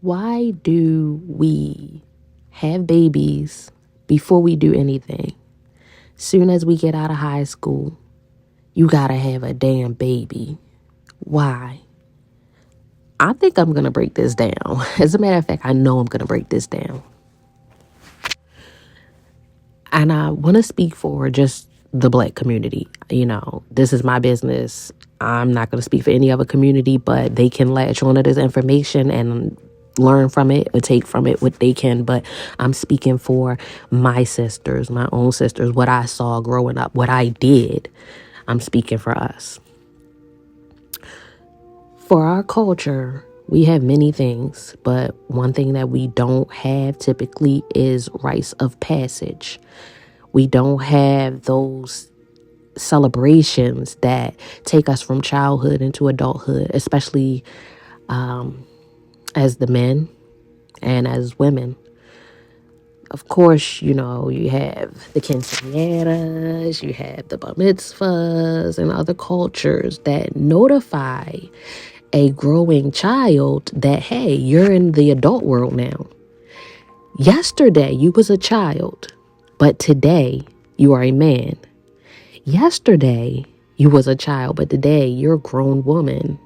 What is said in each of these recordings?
Why do we have babies before we do anything? Soon as we get out of high school, you gotta have a damn baby. Why? I think I'm gonna break this down. As a matter of fact, I know I'm gonna break this down. And I wanna speak for just the Black community. This is my business. I'm not gonna speak for any other community, but they can latch onto this information and learn from it or take from it what they can. But I'm speaking for my sisters, my own sisters, what I saw growing up, what I did. I'm speaking for us. For our culture, we have many things, but one thing that we don't have typically is rites of passage. We don't have those celebrations that take us from childhood into adulthood, especially as the men and as women. Of course, you have the quinceañeras, you have the bar mitzvahs and other cultures that notify a growing child that, hey, you're in the adult world now. Yesterday, you was a child, but today you are a man. Yesterday, you was a child, but today you're a grown woman.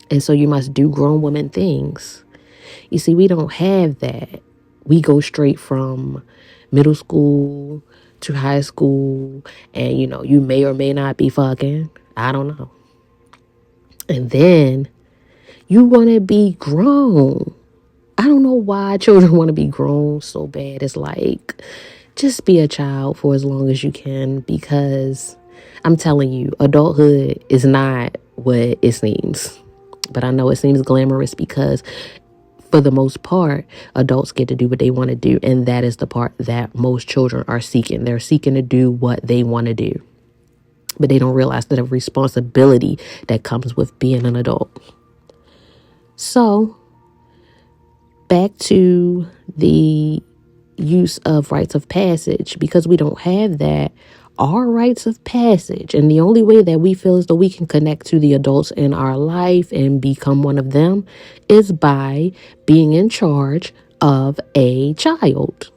And so you must do grown woman things. You see, we don't have that. We go straight from middle school to high school, and you may or may not be fucking. I don't know. And then you want to be grown. I don't know why children want to be grown so bad. It's like, just be a child for as long as you can, because I'm telling you, adulthood is not what it seems. But I know it seems glamorous because for the most part, adults get to do what they want to do. And that is the part that most children are seeking. They're seeking to do what they want to do. But they don't realize the responsibility that comes with being an adult. So, back to the use of rites of passage, because we don't have that. Our rites of passage, and the only way that we feel as though we can connect to the adults in our life and become one of them, is by being in charge of a child.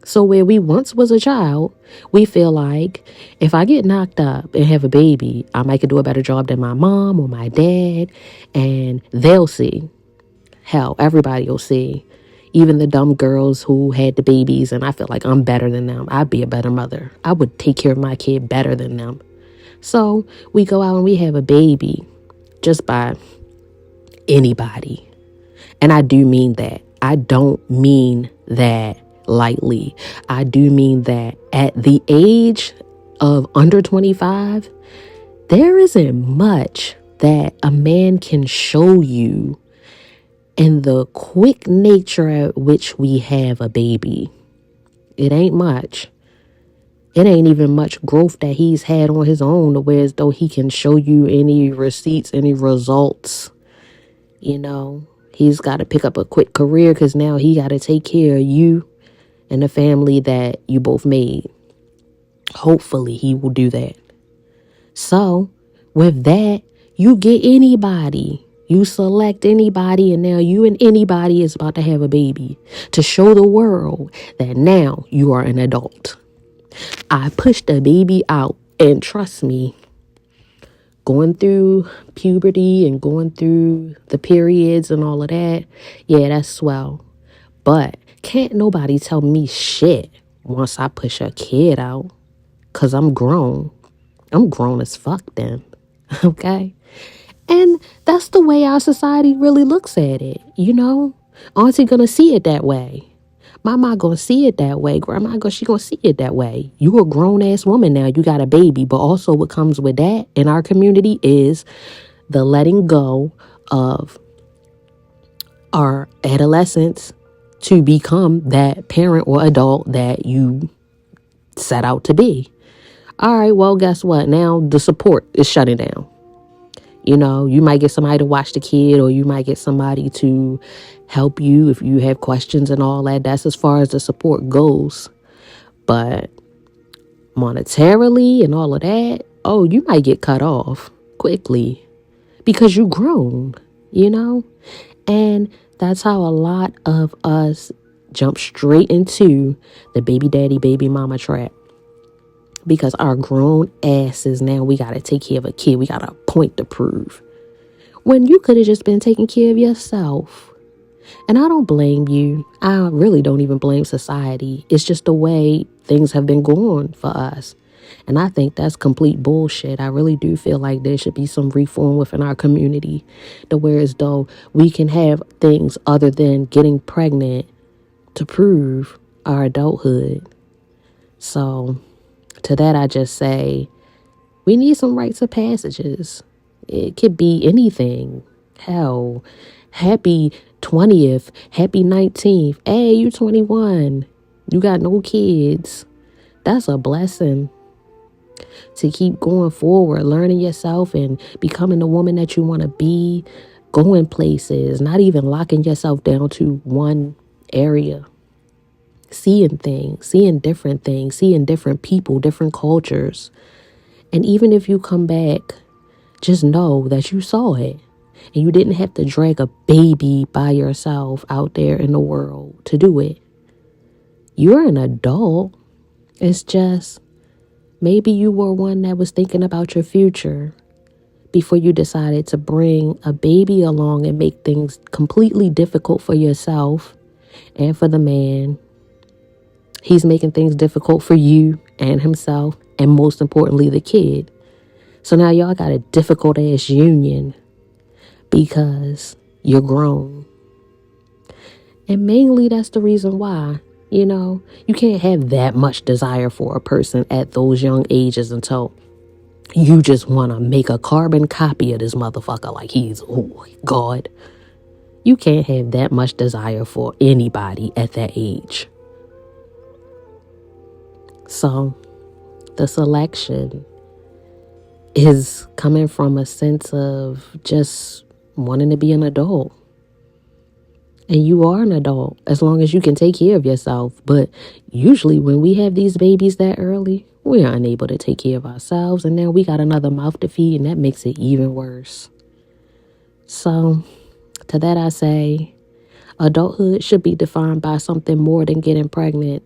So where we once was a child, we feel like if I get knocked up and have a baby, I might could do a better job than my mom or my dad, and they'll see. Hell, everybody will see. Even the dumb girls who had the babies, and I feel like I'm better than them. I'd be a better mother. I would take care of my kid better than them. So we go out and we have a baby just by anybody. And I do mean that. I don't mean that lightly. I do mean that at the age of under 25, there isn't much that a man can show you in the quick nature at which we have a baby. It ain't much. It ain't even much growth that he's had on his own, to where as though he can show you any receipts, any results. He's got to pick up a quick career because now he got to take care of you and the family that you both made. Hopefully he will do that. So with that, you get anybody. You select anybody, and now you and anybody is about to have a baby to show the world that now you are an adult. I pushed the baby out, and trust me, going through puberty and going through the periods and all of that, yeah, that's swell. But can't nobody tell me shit once I push a kid out, because I'm grown. I'm grown as fuck then, okay? And that's the way our society really looks at it, Auntie gonna see it that way. Mama gonna see it that way. Grandma she gonna see it that way. You a grown-ass woman now. You got a baby. But also what comes with that in our community is the letting go of our adolescence to become that parent or adult that you set out to be. All right, well, guess what? Now the support is shutting down. You might get somebody to watch the kid, or you might get somebody to help you if you have questions and all that. That's as far as the support goes. But monetarily and all of that, oh, you might get cut off quickly because you grown, And that's how a lot of us jump straight into the baby daddy, baby mama trap. Because our grown asses now, we got to take care of a kid. We got a point to prove. When you could have just been taking care of yourself. And I don't blame you. I really don't even blame society. It's just the way things have been going for us. And I think that's complete bullshit. I really do feel like there should be some reform within our community, to where as though we can have things other than getting pregnant to prove our adulthood. So to that, I just say we need some rites of passages. It could be anything. Hell, happy 20th, happy 19th. Hey, you 21. You got no kids. That's a blessing. To keep going forward, learning yourself and becoming the woman that you want to be, going places, not even locking yourself down to one area. Seeing things, seeing different things, seeing different people, different cultures. And even if you come back, just know that you saw it. And you didn't have to drag a baby by yourself out there in the world to do it. You're an adult. It's just maybe you were one that was thinking about your future before you decided to bring a baby along and make things completely difficult for yourself and for the man. He's making things difficult for you and himself, and most importantly, the kid. So now y'all got a difficult ass union because you're grown. And mainly that's the reason why, you can't have that much desire for a person at those young ages until you just want to make a carbon copy of this motherfucker like he's, oh, God. You can't have that much desire for anybody at that age. So the selection is coming from a sense of just wanting to be an adult. And you are an adult as long as you can take care of yourself. But usually when we have these babies that early, we're unable to take care of ourselves. And then we got another mouth to feed, and that makes it even worse. So to that I say, adulthood should be defined by something more than getting pregnant,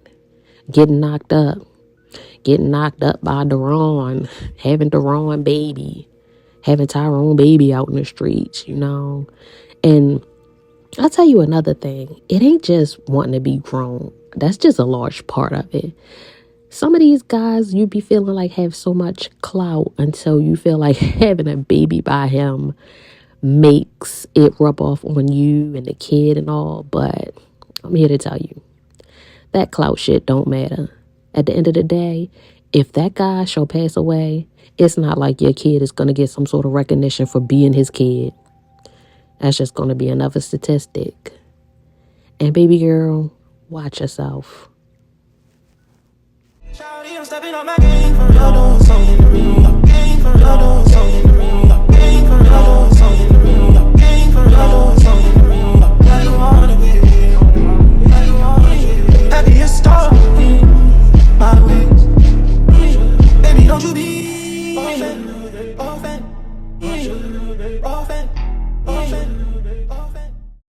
getting knocked up by Deron, having Deron baby, having Tyrone baby out in the streets, And I'll tell you another thing. It ain't just wanting to be grown. That's just a large part of it. Some of these guys you be feeling like have so much clout until you feel like having a baby by him makes it rub off on you and the kid and all. But I'm here to tell you, that clout shit don't matter. At the end of the day, if that guy shall pass away, it's not like your kid is going to get some sort of recognition for being his kid. That's just going to be another statistic. And baby girl, watch yourself. Shawty, I'm stepping on my game for real, doing something real. Game for real,